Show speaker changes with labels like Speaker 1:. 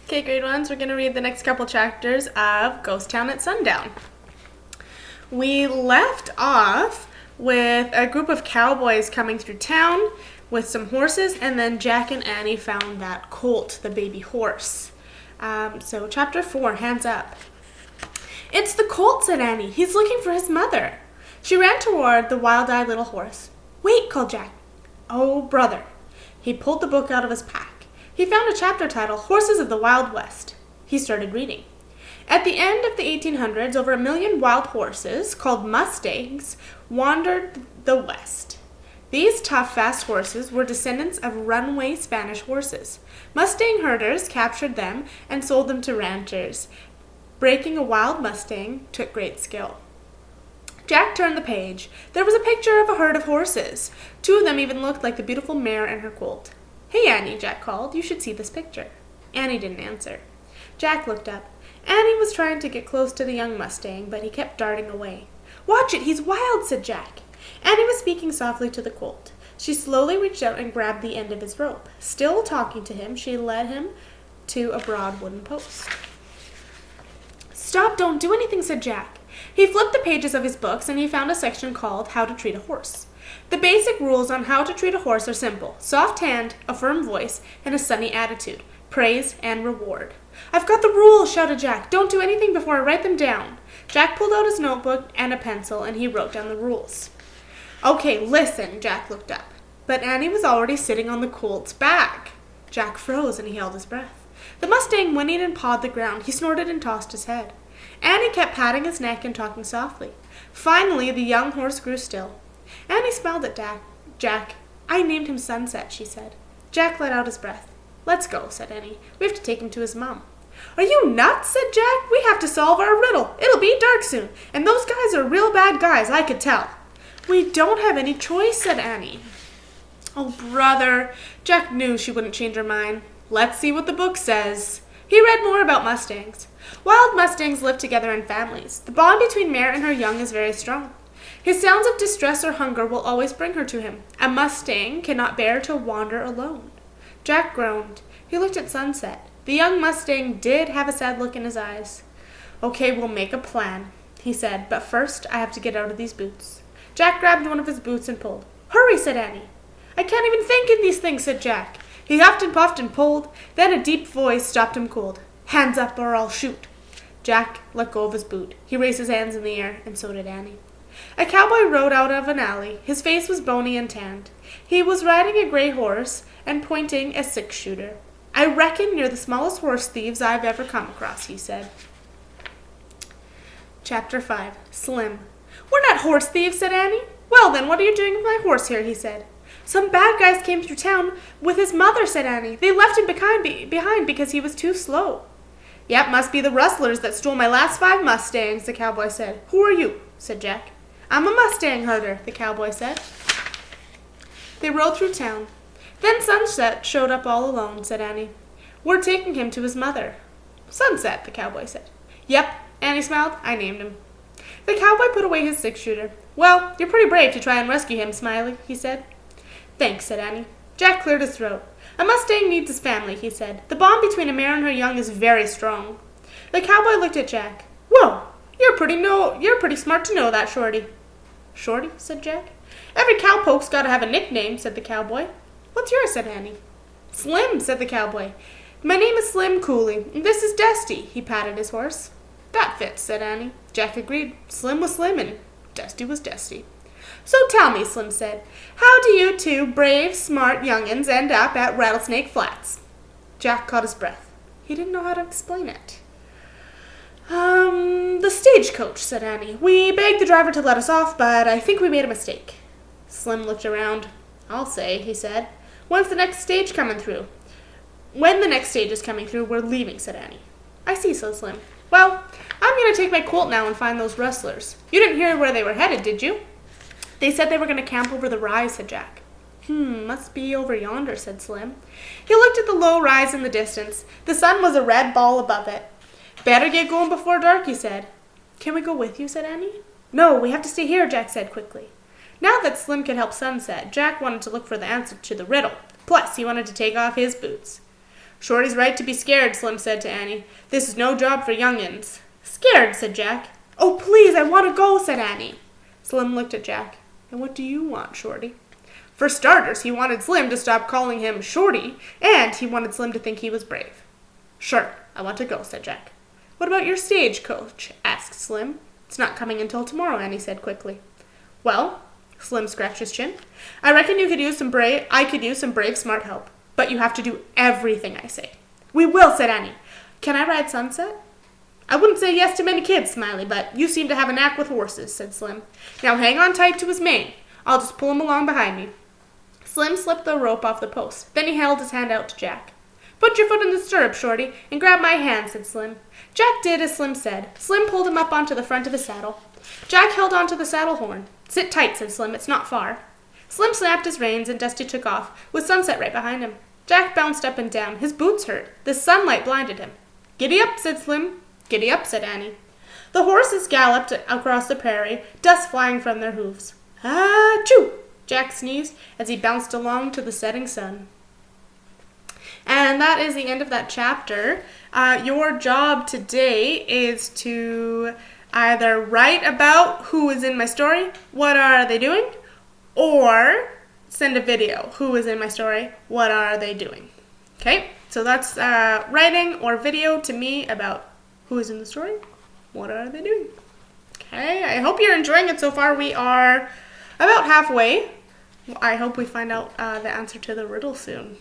Speaker 1: Okay, grade ones, we're going to read the next couple chapters of Ghost Town at Sundown. We left off with a group of cowboys coming through town with some horses, and then Jack and Annie found that colt, the baby horse. So chapter 4, hands up. "It's the colt," said Annie. "He's looking for his mother." She ran toward the wild-eyed little horse. "Wait," called Jack. "Oh, brother." He pulled the book out of his pack. He found a chapter titled Horses of the Wild West. He started reading. At the end of the 1800s, over 1 million wild horses, called mustangs, wandered the West. These tough, fast horses were descendants of runaway Spanish horses. Mustang herders captured them and sold them to ranchers. Breaking a wild Mustang took great skill. Jack turned the page. There was a picture of a herd of horses. 2 of them even looked like the beautiful mare and her colt. "Hey, Annie," Jack called. "You should see this picture." Annie didn't answer. Jack looked up. Annie was trying to get close to the young Mustang, but he kept darting away. "Watch it, he's wild," said Jack. Annie was speaking softly to the colt. She slowly reached out and grabbed the end of his rope. Still talking to him, she led him to a broad wooden post. "Stop, don't do anything," said Jack. He flipped the pages of his books and he found a section called How to Treat a Horse. The basic rules on how to treat a horse are simple: soft hand, a firm voice, and a sunny attitude, praise and reward. "I've got the rules," shouted Jack. "Don't do anything before I write them down." Jack pulled out his notebook and a pencil and he wrote down the rules. "Okay, listen." Jack looked up. But Annie was already sitting on the colt's back. Jack froze and he held his breath. The Mustang whinnied and pawed the ground. He snorted and tossed his head. Annie kept patting his neck and talking softly. Finally, the young horse grew still. Annie smiled at Jack. "I named him Sunset," she said. Jack let out his breath. "Let's go," said Annie. "We have to take him to his mom." "Are you nuts?" said Jack. "We have to solve our riddle. It'll be dark soon, and those guys are real bad guys, I could tell." "We don't have any choice," said Annie. "Oh, brother." Jack knew she wouldn't change her mind. "Let's see what the book says." He read more about mustangs. Wild mustangs live together in families. The bond between mare and her young is very strong. His sounds of distress or hunger will always bring her to him. A mustang cannot bear to wander alone. Jack groaned. He looked at Sunset. The young mustang did have a sad look in his eyes. "Okay, we'll make a plan," he said, "but first I have to get out of these boots." Jack grabbed one of his boots and pulled. "Hurry," said Annie. "I can't even think in these things," said Jack. He huffed and puffed and pulled. Then a deep voice stopped him cold. "Hands up or I'll shoot." Jack let go of his boot. He raised his hands in the air, and so did Annie. A cowboy rode out of an alley. His face was bony and tanned. He was riding a gray horse and pointing a 6-shooter. "I reckon you're the smallest horse thieves I've ever come across," he said. Chapter 5, Slim. "We're not horse thieves," said Annie. "Well then, what are you doing with my horse here?" he said. "Some bad guys came through town with his mother," said Annie. "They left him behind because he was too slow." "Yep, must be the rustlers that stole my last 5 mustangs," the cowboy said. "Who are you?" said Jack. "I'm a mustang herder," the cowboy said. They rode through town. Then Sunset showed up all alone, said Annie. "We're taking him to his mother." "Sunset," the cowboy said. "Yep," Annie smiled. "I named him." The cowboy put away his 6-shooter. "Well, you're pretty brave to try and rescue him, Smiley," he said. "Thanks," said Annie. Jack cleared his throat. "A mustang needs his family," he said. "The bond between a mare and her young is very strong." The cowboy looked at Jack. "Whoa, you're pretty smart to know that, Shorty." "Shorty?" said Jack. "Every cowpoke's got to have a nickname," said the cowboy. "What's yours?" said Annie. "Slim," said the cowboy. "My name is Slim Cooley, and this is Dusty." He patted his horse. "That fits," said Annie. Jack agreed. Slim was Slim, and Dusty was Dusty. "So tell me," Slim said, "how do you 2 brave, smart young'uns end up at Rattlesnake Flats?" Jack caught his breath. He didn't know how to explain it. The stagecoach," said Annie. "We begged the driver to let us off, but I think we made a mistake." Slim looked around. "I'll say," he said. "When's the next stage coming through?" "When the next stage is coming through, we're leaving," said Annie. "I see," said Slim. "Well, I'm going to take my colt now and find those rustlers. You didn't hear where they were headed, did you?" "They said they were going to camp over the rise," said Jack. Must be over yonder," said Slim. He looked at the low rise in the distance. The sun was a red ball above it. "Better get going before dark," he said. "Can we go with you?" said Annie. "No, we have to stay here," Jack said quickly. Now that Slim could help Sunset, Jack wanted to look for the answer to the riddle. Plus, he wanted to take off his boots. Shorty's right to be scared, Slim said to Annie. This is no job for young'uns. Scared, said Jack. Oh, please, I want to go, said Annie. Slim looked at Jack. And what do you want, Shorty? For starters, he wanted Slim to stop calling him Shorty, and he wanted Slim to think he was brave. Sure, I want to go, said Jack. What about your stagecoach? Asked Slim. It's not coming until tomorrow, Annie said quickly. Well, Slim scratched his chin, I reckon I could use some brave, smart help. But you have to do everything I say. We will, said Annie. Can I ride Sunset? I wouldn't say yes to many kids, Smiley, but you seem to have a knack with horses, said Slim. Now hang on tight to his mane. I'll just pull him along behind me. Slim slipped the rope off the post. Then he held his hand out to Jack. Put your foot in the stirrup, Shorty, and grab my hand, said Slim. Jack did as Slim said. Slim pulled him up onto the front of his saddle. Jack held onto the saddle horn. Sit tight, said Slim. It's not far. Slim snapped his reins, and Dusty took off, with Sunset right behind him. Jack bounced up and down. His boots hurt. The sunlight blinded him. Giddy up, said Slim. Giddy up, said Annie. The horses galloped across the prairie, dust flying from their hooves. Ah-choo! Jack sneezed as he bounced along to the setting sun. And that is the end of that chapter. Your job today is to either write about who is in my story, what are they doing, or send a video. Who is in my story? What are they doing? Okay, so that's writing or video to me about who is in the story. What are they doing? Okay, I hope you're enjoying it so far. We are about halfway. I hope we find out the answer to the riddle soon.